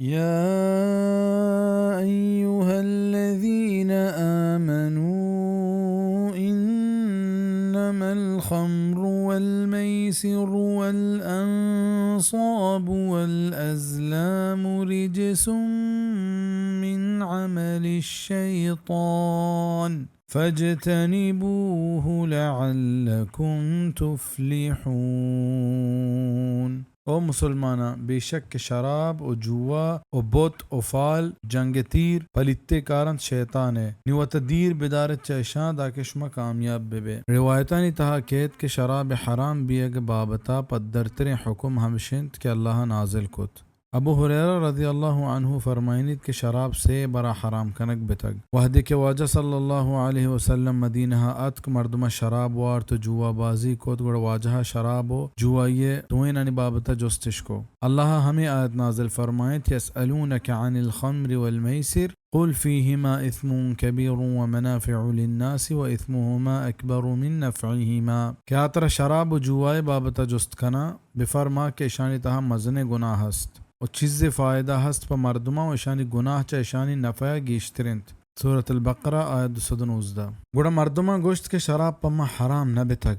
يا أيها الذين آمنوا إنما الخمر والميسر والأنصاب والأزلام رجس من عمل الشيطان فاجتنبوه لعلكم تفلحون. او مسلمانا بے شک کہ شراب و جوا و بت و فال جنگ تیر پلیتے کارن شیطان ہے نیوت دیر بدارت چشاں دا کشما کامیاب بے روایتانی تہا کہت کہ شراب حرام بیگ بابتا پدرتر حکم ہمشنت کہ اللہ نازل کت. ابو ہریرہ رضی اللہ عنہ فرمائنید کہ شراب سے برا حرام کنک بتگ وحدی کے واجہ صلی اللہ علیہ وسلم مدینہ اتک مردمہ شراب وار تو جوا بازی کو گڑ واجہ شراب و جوائیے دوین انی بابتا جستش کو. اللہ ہمیں آیت نازل فرمائیں یسألونک عن الخمر والمیسر قل فيهما إثم كبير ومنافع للناس وإثمهما أكبر من نفعهما. کیا ترى شراب و جوائے بابتا جست کنا بفرما کہ شانی تہا مزن گناہ ہست و چیز فائدہ ہست پا مردمہ و شانی گناہ چا شانی نفع گیشترنت. سورة البقرہ آیت 219. گوڑا مردمہ گوشت کے شراب پا ما حرام نہ بتگ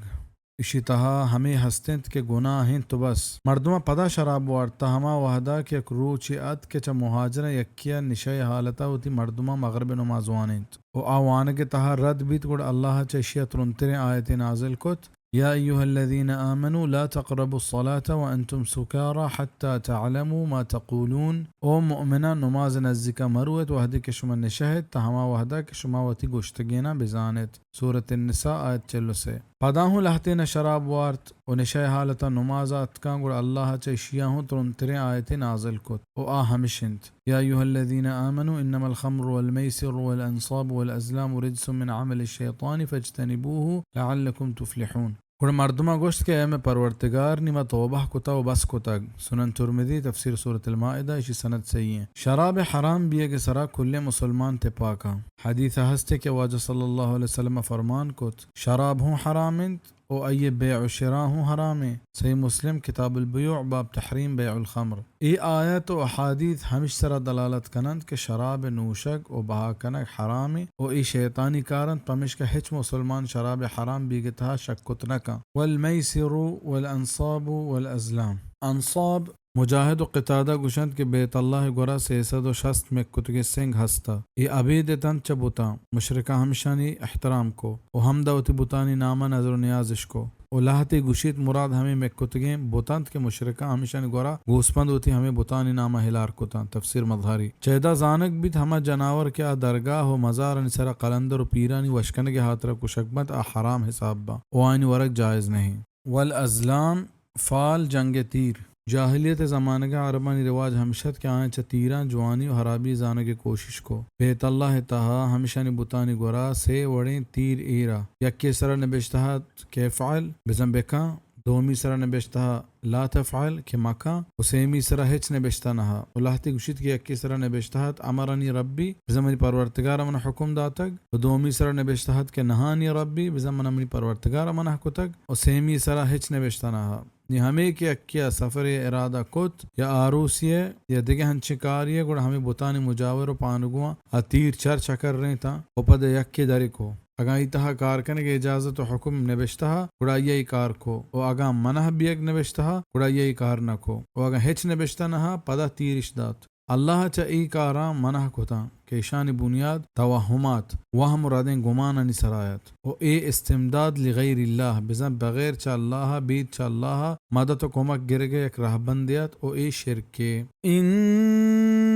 اسی تہا ہمیں ہستنت کے گناہ ہیں تو بس مردمہ پدا شراب وارتا ہما وحدہ کے روچی ات کے چا مہاجرہ یکیا نشای حالتا ہوتی مردمہ مغرب نمازوانیت و آوان کے تہا رد بیت گوڑ اللہ چشیت رنتر آیت نازل کت یا ایها الذین آمنوا لا تقربوا الصلاة وانتم سکارا حتی تعلموا ما تقولون. او مؤمنہ نماز نزدیکا مروت وحدی کے شما نشہد تہما وحدہ کے شما وتی گوشتگینا بزانت. سورة النساء آیت 43. پداہوں لہتین شراب وارت و نشہ حالتا نمازات کان گوڑ اللہ چشیاہوں ترنترین آیت نازل کت و ہمشنت یا ایها الذین آمنوا انما الخمر والمیسر والانصاب والازلام رجس من عمل الشیطان فاجتنبوه لعلکم تفلحون. گوڑ مردمہ گوشت کے ایم پرورتگار نیمہ توبہ کتا و بس کتگ. سنن ترمذی تفسیر سورة المائدہ اسی سند صحیح ہے. شراب حرام بیے کے سرا کل مسلمان تے پاکا حدیث ہستے کے واجہ صلی اللہ علیہ وسلم فرمان کت شراب ہوں حرامند او ای بیع و شراء ہوں حرام ہے. صحیح مسلم کتاب البیوع باب تحریم بیع الخمر. ای آیت و احادیث ہمیش سرا دلالت کنند کہ شراب نوشک و بہا کنک حرام ہے او ای شیطانی کارند پمش کا ہچ مسلمان شراب حرام بیگتہا شکت نکا. والمیسر والانصاب والازلام. انصاب مجاہد و قتادہ گوشند کہ بیت اللہ گورا 360 میں کتگ سنگ ہستا یہ عبید تن چ بوتا مشرکہ ہمشانی احترام کو و حمدوتی بوتانی نامہ نظر و نیازش کو و لاہتی گوشید مراد ہمیں میں کتگیں بوتانت کے مشرکہ ہمشانی گورا گوسپند ہوتی ہمیں بوتانی نامہ ہلار کتان. تفسیر مظہری. چہدہ زانک بیت ہما جناور کیا درگاہ و مزار انسرا قلندر و پیرانی وشکن کے ہاتھ رکو شکبت حرام حساب با و آئین ورک جائز نہیں. والازلام فال جنگ تیر. جاہلیت زمانہ کا عربانی رواج ہمشت کے آئیں چتیران جوانی و حرابی زانے کی کوشش کو بیت اللہ تہا ہمشانی بوتانی گورا سے وڑیں تیر ایرا یکی سرہ نبشتہا کے فعل بزن بکا دومی سرہ نبشتہا لا تفعل کہ مکا و سیمی سرہ ہچ نبشتہ نہا و لاہتی گوشید کی یکی سرہ نبشتہت امرانی ربی بزمانی پرورتگار من حکم داتگ و دومی سرہ نبشتہت کہ نہانی ربی بزمانی پرورتگار من حکتگ و سیمی سرہ ہچ نبشتہ نہا. یہ ہمیں کہ کیا سفر ارادہ کت یا آروسیے یا دیگے ہنچکاریے گوڑا ہمیں بوتانی مجاور و پانگواں تیر چر چکر رہی تا و پد یکی داری کو اگاں اتہا کار کرنے کے اجازت و حکم نبشتہا گوڑا یہی کار کو و اگاں منح بیگ نبشتہا گوڑا یہی کار نہ کو و اگاں ہچ نبشتہ نہا پدا تیرش دات. اللہ چا ای کارا منح کتا کہ شان بنیاد توہمات وہم مرادیں گمان انی سرایت و اے استمداد لغیر اللہ بزن بغیر چا اللہ بیت چا اللہ مدد و کمک گرگے ایک راہ بندیات و اے شرکے.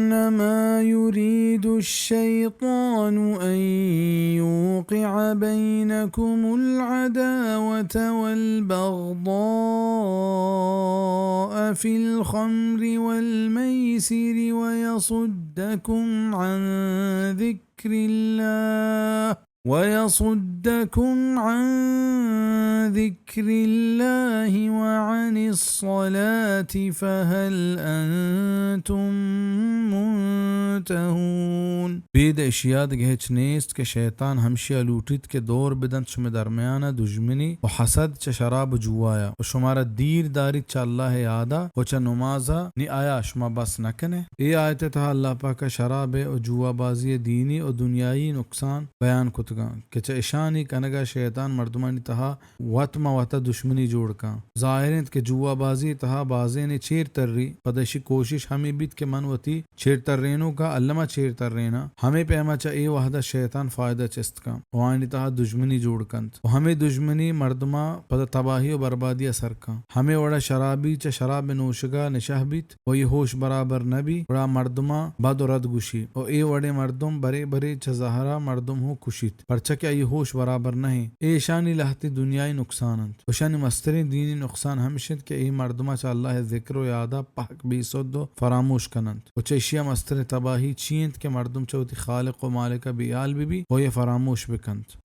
انما يريد الشيطان ان يوقع بينكم العداوة والبغضاء في الخمر والميسر ويصدكم عن ذكر الله وعن الصلاة فهل أنتم ينتهون. بيد اشياد گهچ نیست که شیطان همشی لوٹید که دور بدن شما درمیان دشمنی و حسد چه شراب جوایا و شمارا دیر دارید چه اللہ یادا و چه نمازا نی آیا شما بس نکنه. ای آیت تها اللہ پاک شراب و جوا بازی دینی و دنیای نقصان بیان کتگان کہ چه اشانی کنگا شیطان مردمانی تها وط دشمنی جوڑ کان. ظاہرین کہ جوا بازی تها بازی نے چیر تری پدشی کوشش ہمیں بیت کہ منوتی چیر ترینوں کا علمہ چیر ترینا ہمیں پیما چا ای وحدہ شیطان فائدہ چست کا وانی تها دشمنی جوڑ کند و ہمیں دشمنی مردمہ پد تباہی و بربادی اثر کا. ہمیں وڑا شرابی چا شراب نوشگا نشہ بیت و یہ ہوش برابر نبی وڑا مردمہ بد و رد گوشی و ای وڑے مردم برے برے چا زہرا مردم ہو کشید پرچہ کہ ای ہوش برابر نہیں. ای شانی لہتی دنیای نقصانند و شانی مستری دینی نقصان ہمشد کہ ای مردمہ چا اللہ ذکر و یادہ پاک بی صد و فراموش کنند و چیشیا مستر تباہی چیند کہ مردم چوتی خالق و مالک بیال بھی و یہ فراموش بکند.